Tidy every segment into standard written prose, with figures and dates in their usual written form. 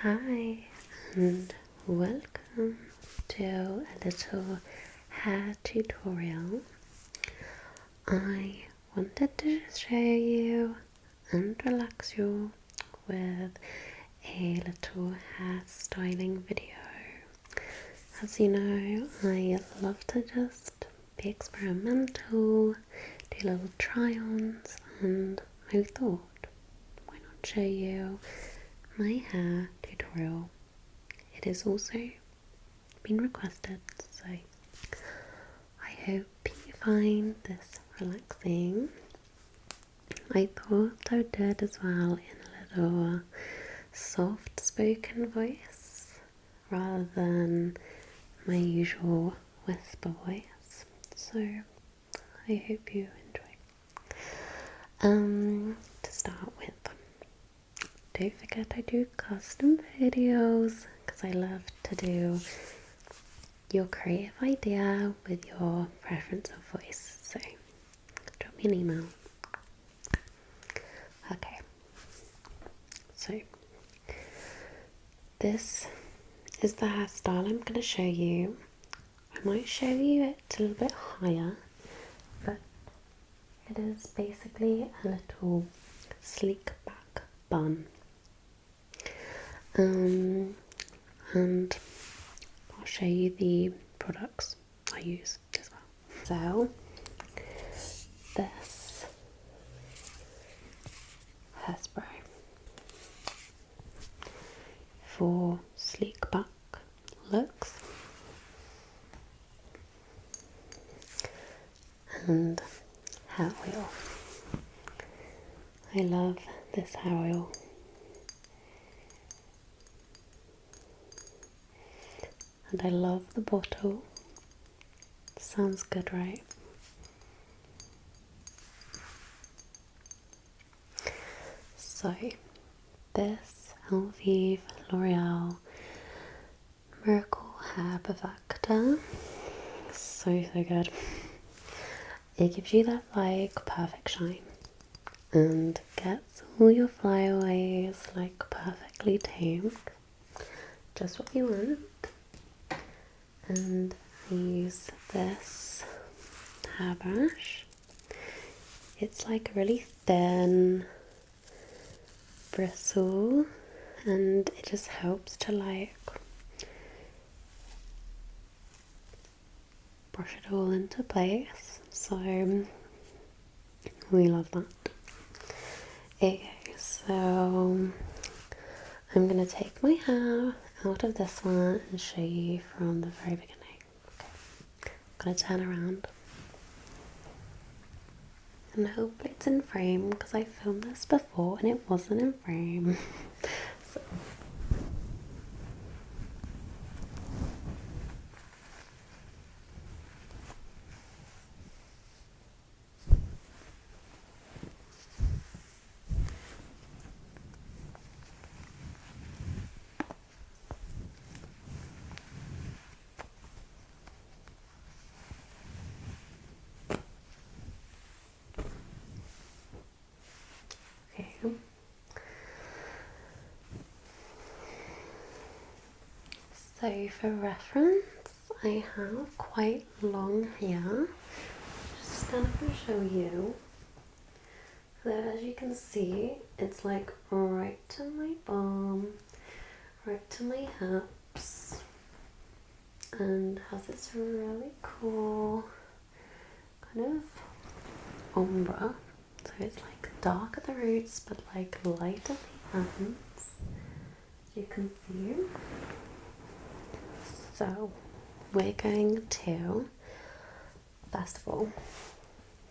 Hi and welcome to a little hair tutorial. I wanted to show you and relax you with a little hair styling video. As you know, I love to just be experimental, do little try-ons, and I thought, why not show you my hair tutorial. It has also been requested, so I hope you find this relaxing. I thought I would do it as well in a little soft spoken voice rather than my usual whisper voice, so I hope you enjoy. To start with, don't forget I do custom videos because I love to do your creative idea with your preference of voice. So drop me an email. Okay, so this is the hairstyle I'm going to show you. I might show you it a little bit higher, but it is basically a little sleek back bun. And I'll show you the products I use as well. So this hairspray for sleek back looks, and hair oil. I love this hair oil. And I love the bottle. Sounds good, right? So, this Elvive L'Oreal Miracle Hair Perfector. So good. It gives you that like perfect shine and gets all your flyaways like perfectly tamed. Just what you want. And I use this hairbrush. It's like really thin bristle, and it just helps to like brush it all into place. So we love that. Okay, so I'm gonna take my hair out of this one and show you from the very beginning. Okay, I'm gonna turn around and hopefully it's in frame because I filmed this before and it wasn't in frame. So. Okay. So for reference, I have quite long hair. Just gonna show you. So as you can see, it's like right to my bum, right to my hips, and has this really cool kind of ombre. So it's like dark at the roots, but like light at the ends. You can see. So we're going to, first of all,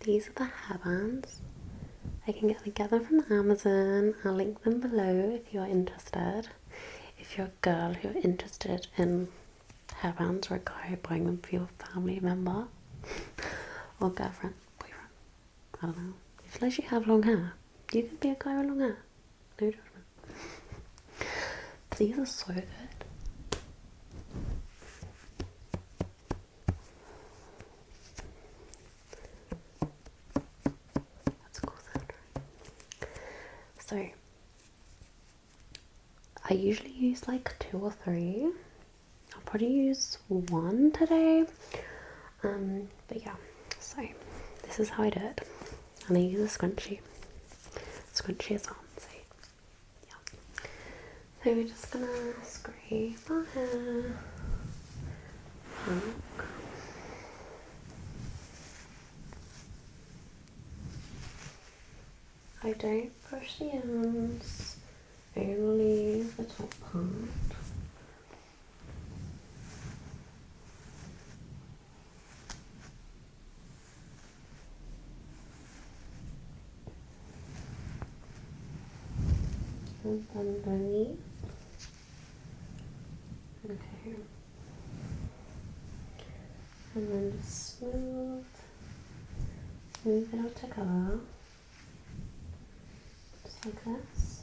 these are the hairbands. I can get them from Amazon. I'll link them below if you're interested. If you're a girl who's interested in hairbands, or a guy buying them for your family member or girlfriend, boyfriend, I don't know. If you actually have long hair, you can be a guy with long hair. No judgment. These are so good. That's a cool sound, right? So I usually use like 2 or 3. I'll probably use 1 today. But yeah, so this is how I do it. And I use a scrunchie as well. So yeah. So we're just gonna scrape our hair. I don't push the ends, only the top part. And underneath. Okay. And then just smooth it out together. Just like this.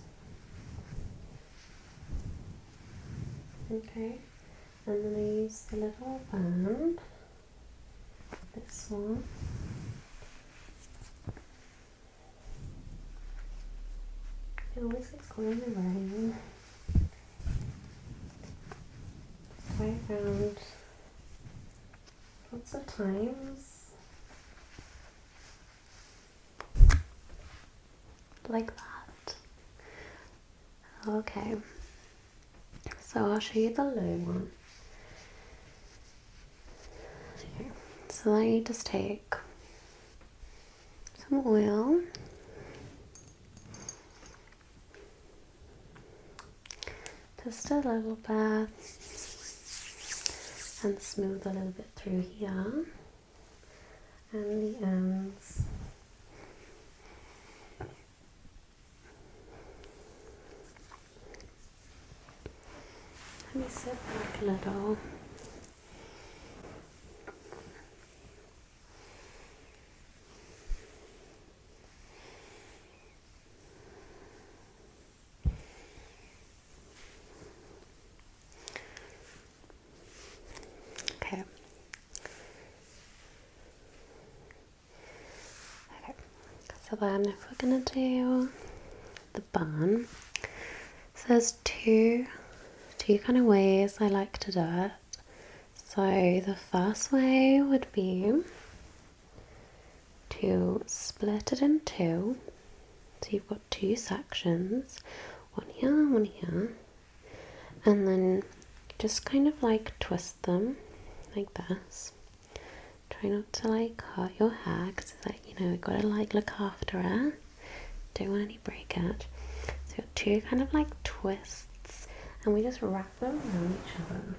Okay. And then I use the little band. This one. It always gets caught in the rain. Right around lots of times. Like that. Okay. So I'll show you the low one. Okay. So then you just take some oil. Just a little bit, and smooth a little bit through here and the ends. Let me sit back a little. Okay. So then if we're gonna do the bun, so there's two kind of ways I like to do it. So the first way would be to split it in 2. So you've got 2 sections, one here, one here, and then just kind of like twist them like this. Try not to like hurt your hair, because it's like, you know, you've got to like look after it. Don't want any breakage. So you've got 2 kind of like twists, and we just wrap them around each other.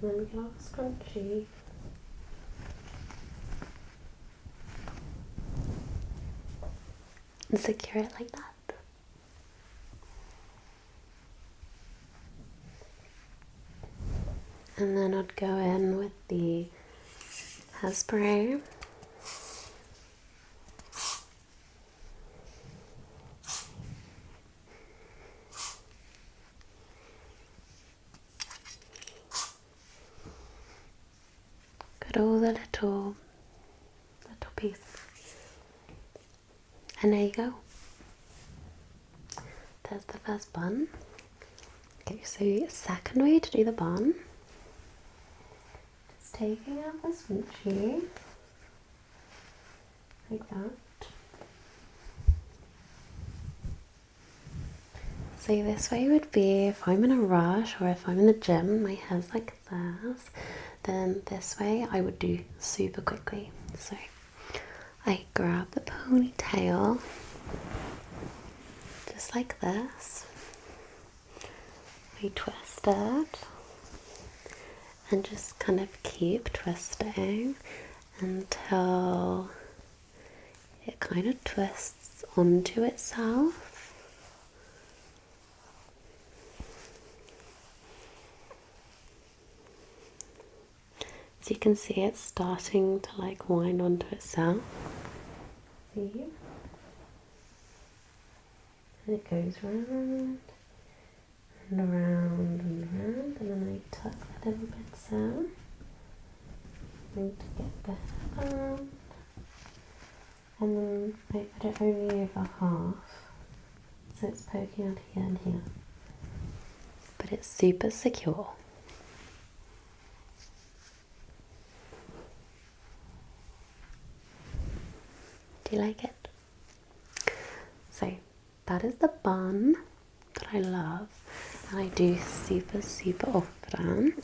And then we can have a scrunchie. And secure it like that. And then I'd go in with the hairspray. Got all the little pieces. And there you go. There's the first bun. Okay, so second way to do the bun is taking out the scrunchie like that. So this way would be if I'm in a rush or if I'm in the gym, my hair's like this, then this way I would do super quickly. So I grab the ponytail just like this. I twist it and just kind of keep twisting until it kind of twists onto itself. So you can see it's starting to like wind onto itself. See? And it goes round and around and around, and then I tuck the little bits out. Going to get the hairband, and then I put it only over half, so it's poking out here and here. But it's super secure. Do you like it? So that is the bun that I love, and I do super often.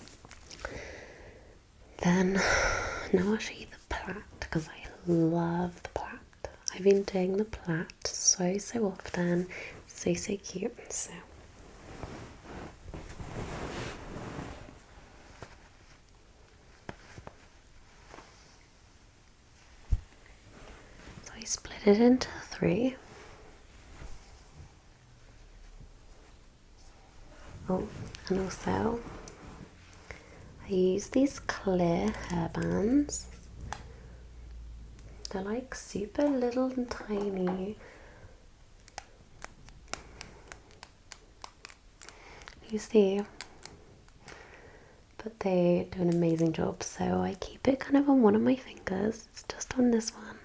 Then now I'll show you the plait, because I love the plait. I've been doing the plait so often, so cute. So I split it into 3. Oh, and also I use these clear hairbands. They're like super little and tiny. You see? But they do an amazing job, so I keep it kind of on one of my fingers. It's just on this one.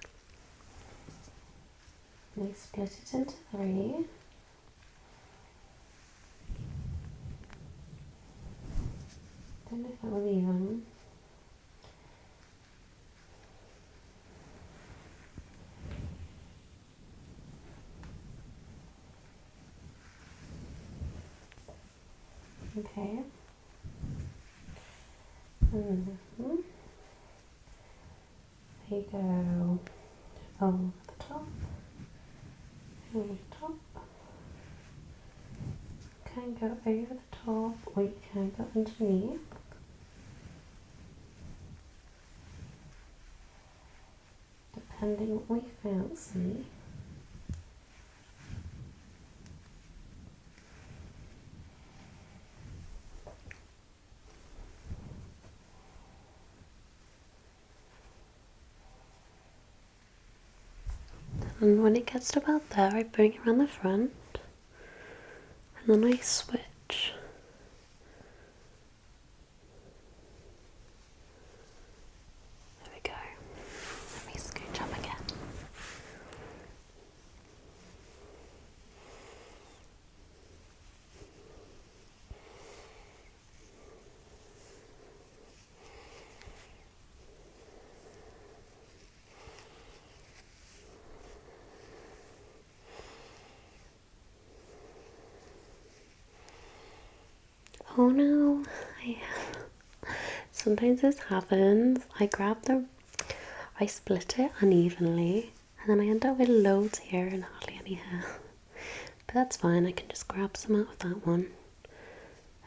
I split it into 3. Don't know if that was even. Okay. There you go. Over the top. Over the top. You can go over the top, or you can go underneath. Depending what we fancy. And when it gets to about there, I bring it around the front, and then I switch. There we go. Let me scooch up again. Oh no, sometimes this happens. I split it unevenly, and then I end up with loads here and hardly any hair. But that's fine, I can just grab some out of that one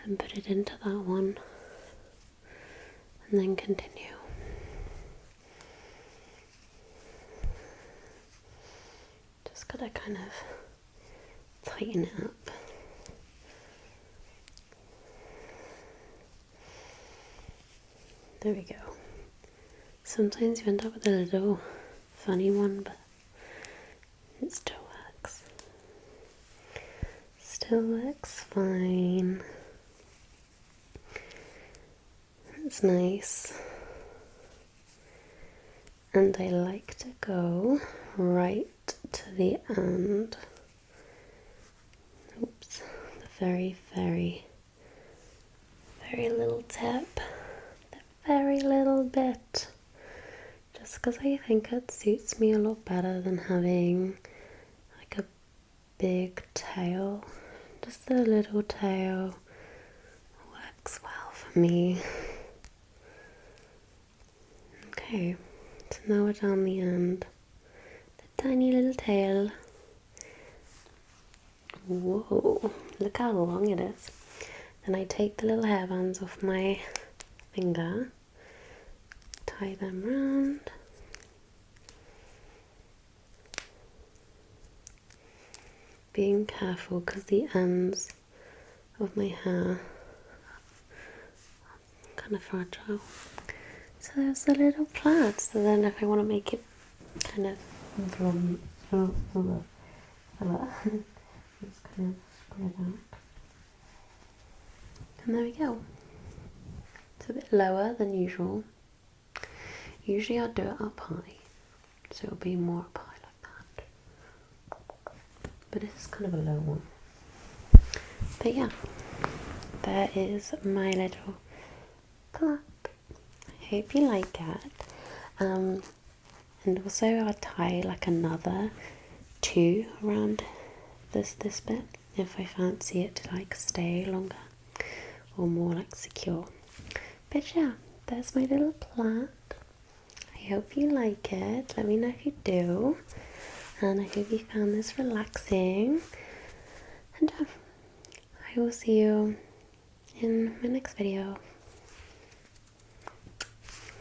and put it into that one, and then continue. Just gotta kind of tighten it up. There we go. Sometimes you end up with a little funny one, but it still works. Still works fine. It's nice. And I like to go right to the end. Oops, the very little tip. Very little bit, just because I think it suits me a lot better than having like a big tail. Just a little tail works well for me. Okay, so now we're down the end, the tiny little tail. Whoa, look how long it is. Then I take the little hairbands off my finger, tie them round, being careful because the ends of my hair are kind of fragile, So there's the little plaid. So then if I want to make it kind of from just kind of spread out. And there we go. It's a bit lower than usual. Usually I'd do it up high, so it'll be more up high like that. But this is kind of a low one. But yeah, there is my little plaid. I hope you like it. And also I'll tie like another 2 around this bit if I fancy it to like stay longer or more like secure. But yeah, that's my little plaid. I hope you like it. Let me know if you do. And I hope you found this relaxing. And I will see you in my next video.